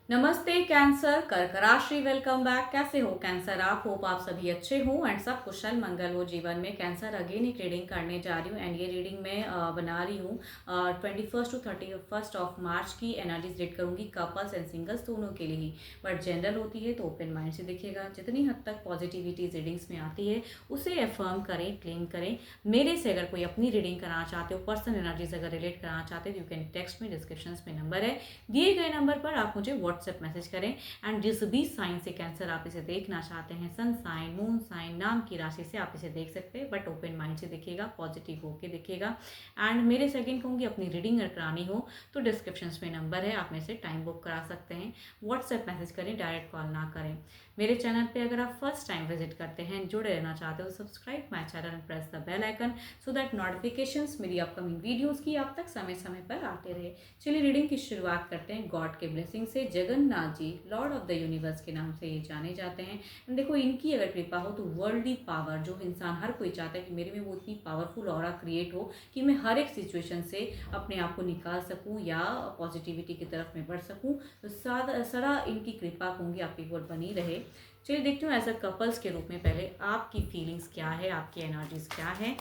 नमस्ते कैंसर, कर्क राशि, वेलकम बैक। कैसे हो कैंसर आप? होप आप सभी अच्छे हो एंड सब कुशल मंगल हो जीवन में। कैंसर अगेन एक रीडिंग करने जा रही हूँ एंड ये रीडिंग मैं बना रही हूँ 21 टू 31 ऑफ मार्च की एनर्जीज रीड करूँगी कपल्स एंड सिंगल्स दोनों के लिए ही। बट जनरल होती है तो ओपन माइंड से दिखेगा। जितनी हद तक पॉजिटिविटी रीडिंग्स में आती है उसे अफर्म करें, क्लेम करें। मेरे से अगर कोई अपनी रीडिंग कराना चाहते हो, पर्सनल एनर्जीज अगर रिलेट कराना चाहते हो, यू कैन टेक्स्ट में, डिस्क्रिप्शन में नंबर है, दिए गए नंबर पर आप मुझे व्हाट्सएप मैसेज करें। एंड जिस भी साइन से कैंसर आप इसे देखना चाहते हैं, सन साइन, मून साइन, नाम की राशि से आप इसे देख सकते हैं, बट ओपन माइंड से दिखेगा, पॉजिटिव होके दिखेगा। एंड मेरे सेकंड कहूँगी अपनी रीडिंग अगर करानी हो तो डिस्क्रिप्शन में नंबर है, आप में से टाइम बुक करा सकते हैं। व्हाट्सएप मैसेज करें, डायरेक्ट कॉल ना करें। मेरे चैनल पे अगर आप फर्स्ट टाइम विजिट करते हैं, जुड़े रहना चाहते हो, subscribe my channel and press the bell icon so that notifications मेरी अपकमिंग वीडियोस की आप तक समय समय पर आते रहे। चलिए रीडिंग की शुरुआत करते हैं गॉड के ब्लेसिंग से। Jagannath ji Lord of the universe के नाम से ये जाने जाते हैं। देखो, इनकी अगर कृपा हो तो वर्ल्डली पावर, जो इंसान हर कोई चाहता है कि मेरे में वो इतनी पावरफुल ऑरा क्रिएट हो कि मैं हर एक सिचुएशन से अपने आप को निकाल सकूं या पॉजिटिविटी की तरफ मैं बढ़ सकूं, तो सदा इनकी कृपा होंगी आपकी ओर बनी रहे। चलिए देखते हूँ एज अ कपल्स के रूप में पहले आपकी फीलिंग्स क्या है, आपकी एनर्जीज क्या है।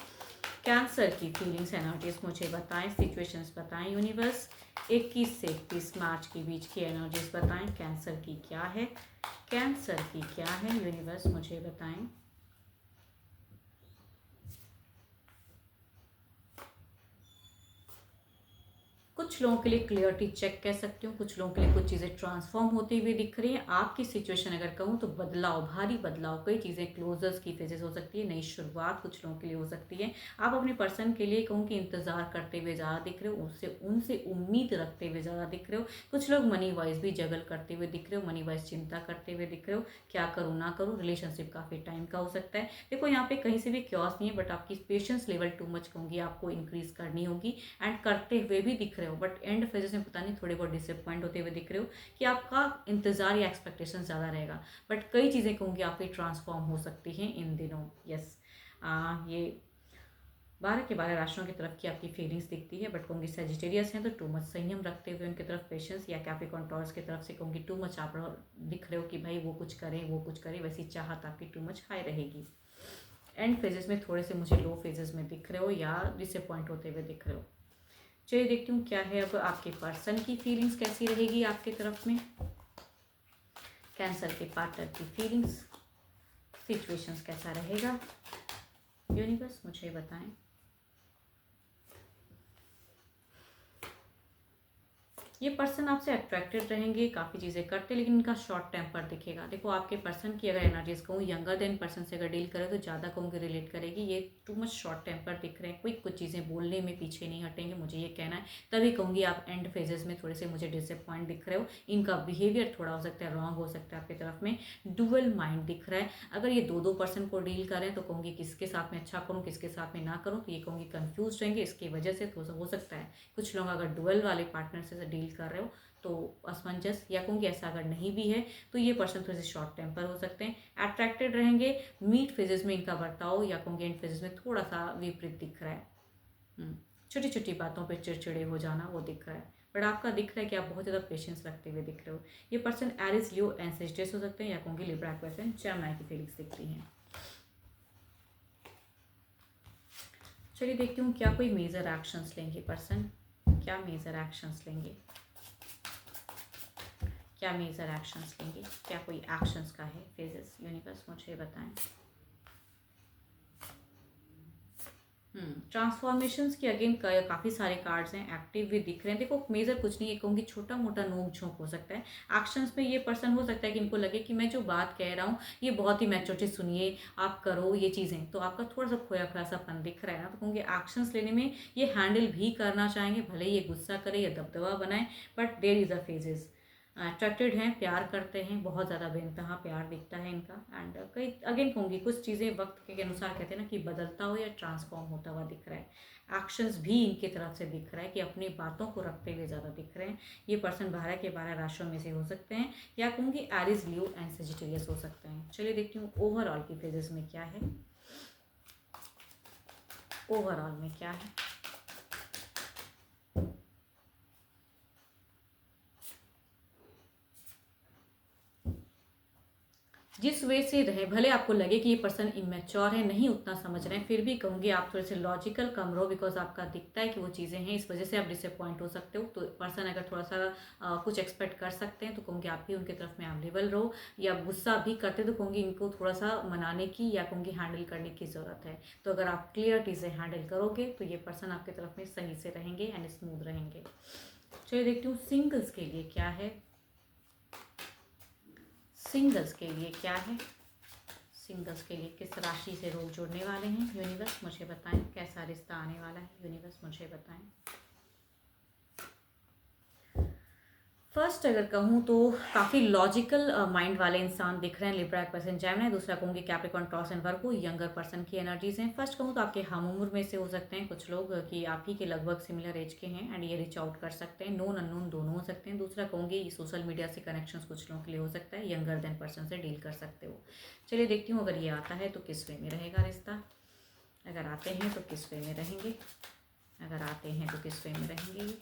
कैंसर की फीलिंग्स एनर्जीज मुझे बताएं, सिचुएशंस बताएं यूनिवर्स। 21 से 31 मार्च के बीच की एनर्जीज बताएं, कैंसर की क्या है, कैंसर की क्या है यूनिवर्स मुझे बताएं। कुछ लोगों के लिए क्लियरिटी चेक कह सकती हूँ, कुछ लोगों के लिए कुछ चीज़ें ट्रांसफॉर्म होती हुई दिख रही हैं। आपकी सिचुएशन अगर कहूँ तो बदलाव, भारी बदलाव, कई चीज़ें क्लोजर्स की फेजेस हो सकती है, नई शुरुआत कुछ लोगों के लिए हो सकती है। आप अपने पर्सन के लिए कहूँ कि इंतजार करते हुए ज़्यादा दिख रहे हो, उससे उनसे उम्मीद रखते हुए ज़्यादा दिख रहे हो। कुछ लोग मनी वाइज भी जगल करते हुए दिख रहे हो, मनी वाइज चिंता करते हुए दिख रहे हो, क्या करूँ ना करूँ। रिलेशनशिप काफ़ी टाइम का हो सकता है। देखो, यहाँ पे कहीं से भी क्योस नहीं है, बट आपकी पेशेंस लेवल टू मच कहूँगी आपको इंक्रीज करनी होगी एंड करते हुए भी दिख रहे हो। बट एंड फेजेस में पता नहीं थोड़े बहुत डिसअपॉइंट होते हुए दिख रहे हो कि आपका इंतजार या एक्सपेक्टेशन ज़्यादा रहेगा। बट कई चीज़ें कहूँगी आपकी ट्रांसफॉर्म हो सकती हैं इन दिनों। यस, ये 12 के 12 राशियों की तरफ की आपकी फीलिंग्स दिखती है। बट कहूँगी सेजिटेरियस हैं तो टू मच संयम रखते हुए उनकी तरफ पेशेंस, या कैप्रिकॉर्न टॉरस की तरफ से कहूँगी टू मच आप दिख रहे हो कि भाई वो कुछ करें वो कुछ करें, वैसी चाहत आपकी टू मच हाई रहेगी। एंड फेजेस में थोड़े से मुझे लो फेजेस में दिख रहे हो या डिसअपॉइंट होते हुए दिख रहे हो। चलिए देखती हूँ क्या है अब आपके पर्सन की फीलिंग्स कैसी रहेगी आपके तरफ में। कैंसर के पार्टनर की फीलिंग्स, सिचुएशंस कैसा रहेगा यूनिवर्स मुझे बताएं। ये पर्सन आपसे अट्रैक्टेड रहेंगे, काफ़ी चीज़ें करते, लेकिन इनका शॉर्ट टेम्पर दिखेगा। देखो, आपके पर्सन की अगर एनर्जीज कहूँ यंगर देन पर्सन से अगर डील करें तो ज़्यादा कहूँगी रिलेट करेगी। ये टू मच शॉर्ट टेम्पर दिख रहे हैं, कोई कुछ चीज़ें बोलने में पीछे नहीं हटेंगे, मुझे ये कहना है। तभी कहूँगी आप एंड फेजेस में थोड़े से मुझे डिसअपॉइंट दिख रहे हो। इनका बिहेवियर थोड़ा हो सकता है रॉन्ग हो सकता है आपकी तरफ में। डुअल माइंड दिख रहा है। अगर ये दो दो पर्सन को डील करें तो कहूँगी किसके साथ में अच्छा करूँ किसके साथ में ना करूँ, तो ये कहूँगी कन्फ्यूज रहेंगे। इसकी वजह से हो सकता है कुछ लोग अगर डुअल वाले पार्टनर से डील कर रहे हो तो असमंजस, या कहूँगी ऐसा अगर नहीं भी है तो ये पर्सन थोड़े से शॉर्ट टेम्पर हो सकते हैं, अट्रैक्टेड रहेंगे। मीट फेजेस में इनका बर्ताव या कहूँगी एंड फेजेस में थोड़ा सा विपरीत दिख रहा है। छोटी छोटी बातों पे चिड़चिड़े हो जाना वो दिख रहा है। बट आपका दिख रहा है कि आप बहुत ज़्यादा पेशेंस रखते हुए दिख रहे हो। ये person Aries, Leo and Sagittarius हो सकते हैं, या कहूँगी लिब्रा, एक्वेरियस एंड जेमिनी की फीलिंग्स दिखती हैं। चलिए देखती हूँ क्या कोई मेजर एक्शंस लेंगे पर्सन, क्या मेजर एक्शंस लेंगे, क्या मेजर एक्शंस लेंगे, क्या कोई एक्शंस का है फेजेस यूनिवर्स मुझे बताएं। ट्रांसफॉर्मेशंस की अगेन काफ़ी सारे कार्ड्स हैं, एक्टिव भी दिख रहे हैं। देखो, मेजर कुछ नहीं है, कहूँगी छोटा मोटा नोक झोंक हो सकता है। एक्शंस में ये पर्सन हो सकता है कि इनको लगे कि मैं जो बात कह रहा हूँ ये बहुत ही मैच्योरिटी, सुनिए आप करो ये चीज़ें, तो आपका थोड़ा सा खोया खोया सापन दिख रहा है ना, तो कहूँगी एक्शंस लेने में ये हैंडल भी करना चाहेंगे, भले ही ये गुस्सा करे या दबदबा बनाए, but there is a phases. Attracted हैं, प्यार करते हैं, बहुत ज़्यादा बेनतहा प्यार दिखता है इनका। एंड कई अगेन कहूँगी कुछ चीज़ें वक्त के अनुसार कहते हैं ना कि बदलता हो या ट्रांसफॉर्म होता हुआ दिख रहा है। एक्शंस भी इनकी तरफ से दिख रहा है कि अपनी बातों को रखते हुए ज़्यादा दिख रहे हैं। ये पर्सन 12 के 12 राशियों में से हो सकते हैं, या कहूँगी एरिस, लियो एंड सेजिटेरियस हो सकते हैं। चलिए देखती हूँ ओवरऑल की फेजेस में क्या है, ओवरऑल में क्या है। जिस वे से रहे, भले आपको लगे कि ये पर्सन इमेच्योर है, नहीं उतना समझ रहे हैं, फिर भी कहूँगी आप थोड़े से लॉजिकल कम रहो, बिकॉज आपका दिखता है कि वो चीज़ें हैं, इस वजह से आप डिसअपॉइंट हो सकते हो। तो पर्सन अगर थोड़ा सा कुछ एक्सपेक्ट कर सकते हैं तो कहूँगी आप भी उनके तरफ में अवेलेबल रहो, या गुस्सा भी करते तो कहूँगी इनको थोड़ा सा मनाने की या कहूँगी हैंडल करने की ज़रूरत है। तो अगर आप क्लियरिटी से हैंडल करोगे तो ये पर्सन आपकी तरफ में सही से रहेंगे एंड स्मूथ रहेंगे। चलिए देखती हूँ सिंगल्स के लिए क्या है। सिंगल्स के लिए क्या है, सिंगल्स के लिए किस राशि से रोग जुड़ने वाले हैं, यूनिवर्स मुझे बताएं। कैसा रिश्ता आने वाला है, यूनिवर्स मुझे बताएं। फर्स्ट अगर कहूँ तो काफ़ी लॉजिकल माइंड वाले इंसान दिख रहे हैं, लिब्रा पर्सन जेमिनी। दूसरा कहूँगी Capricorn taurus and Virgo, younger person की एनर्जीज हैं। फर्स्ट कहूँ तो आपके हम उम्र में से हो सकते हैं कुछ लोग कि आप ही के लगभग सिमिलर एज के हैं एंड ये रीच आउट कर सकते हैं, नोन अननोन दोनों हो सकते हैं। दूसरा कहूँगी ये सोशल मीडिया से कनेक्शन कुछ लोगों के लिए हो सकता है, यंगर देन पर्सन से डील कर सकते हो। चलिए देखती हूँ अगर ये आता है तो किस वे में रहेगा रिश्ता, अगर आते हैं तो किस वे में रहेंगे, अगर आते हैं तो किस वे में रहेंगे।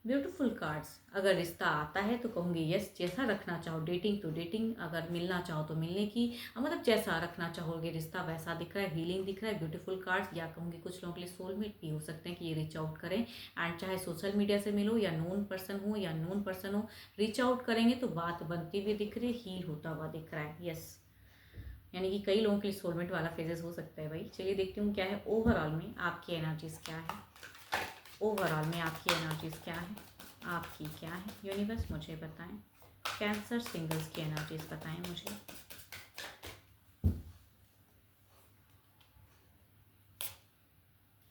Beautiful cards. अगर रिश्ता आता है तो कहूँगी यस, जैसा रखना चाहो, डेटिंग टू डेटिंग, अगर मिलना चाहो तो मिलने की, मतलब जैसा रखना चाहोगे रिश्ता वैसा दिख रहा है, हीलिंग दिख रहा है, ब्यूटीफुल कार्ड्स। या कहूँगी कुछ लोगों के लिए सोलमेट भी हो सकते हैं कि ये रीच आउट करें, एंड चाहे सोशल मीडिया से मिलो या नोन पर्सन हो या नोन पर्सन हो, रीच आउट करेंगे तो बात बनती हुई दिख रही है, हील होता हुआ दिख रहा है। यस, यानी कि कई लोगों के लिए सोलमेट वाला फेजेस हो सकता है भाई। चलिए देखती हूँ क्या है ओवरऑल में आपकी एनर्जीज क्या है, ओवरऑल में आपकी एनर्जीज क्या है, आपकी क्या है, यूनिवर्स मुझे बताएं। कैंसर सिंगल्स की एनर्जीज बताएं मुझे।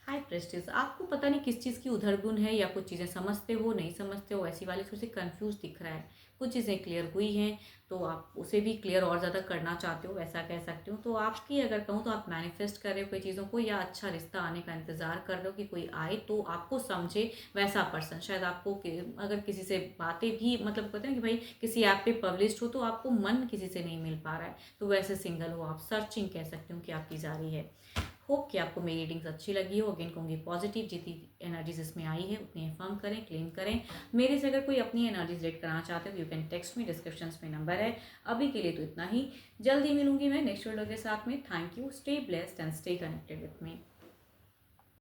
हाई प्रेस्टिज, आपको पता नहीं किस चीज़ की उधर गुण है, या कुछ चीज़ें समझते हो नहीं समझते हो, ऐसी वाली थोड़ी सी कंफ्यूज दिख रहा है। कुछ चीज़ें क्लियर हुई हैं तो आप उसे भी क्लियर और ज़्यादा करना चाहते हो, ऐसा कह सकते हो। तो आपकी अगर कहूँ तो आप मैनिफेस्ट कर रहे हो कोई चीज़ों को, या अच्छा रिश्ता आने का इंतज़ार कर रहे हो कि कोई आए तो आपको समझे वैसा पर्सन। शायद आपको अगर किसी से बातें भी मतलब कहते हैं कि भाई किसी ऐप पे पब्लिश्ड हो तो आपको मन किसी से नहीं मिल पा रहा है, तो वैसे सिंगल हो आप, सर्चिंग कह सकते हो कि आपकी जारी है। होप कि आपको मेरी रीडिंग्स अच्छी लगी हो। अगेन कहूँगी पॉजिटिव जितनी एनर्जीज इसमें आई है उतनी अफर्म करें, क्लेम करें। मेरे से अगर कोई अपनी एनर्जीज रेड कराना चाहते हो तो you can text me, description में नंबर है। अभी के लिए तो इतना ही, जल्दी मिलूंगी मैं नेक्स्ट वीडियो के साथ में। Thank you, stay blessed and stay connected with me.